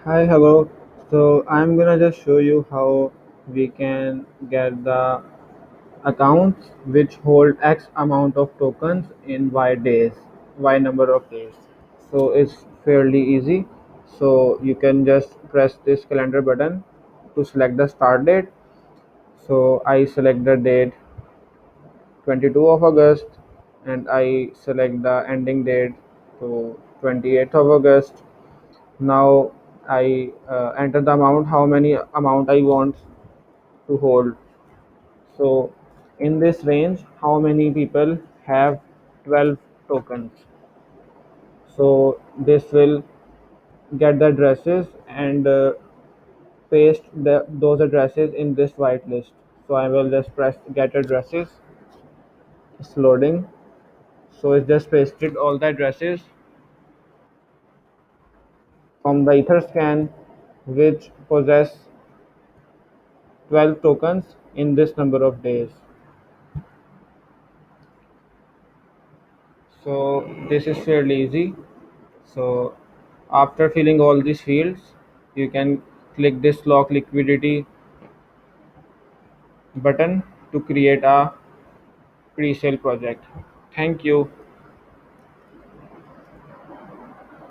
Hi, hello. So I'm gonna just show you how we can get the accounts which hold X amount of tokens in Y days, Y number of days. So it's fairly easy. So you can just press this calendar button to select the start date. So I select the date 22 of August and I select the ending date to 28th of August. Now I enter the amount, how many amount I want to hold. So in this range, how many people have 12 tokens. So this will get the addresses and paste those addresses in this whitelist. So I will just press get addresses. It's loading. So it just pasted all the addresses from the Etherscan which possess 12 tokens in this number of days. So this is fairly easy. So after filling all these fields, you can click this lock liquidity button to create a pre-sale project. Thank you.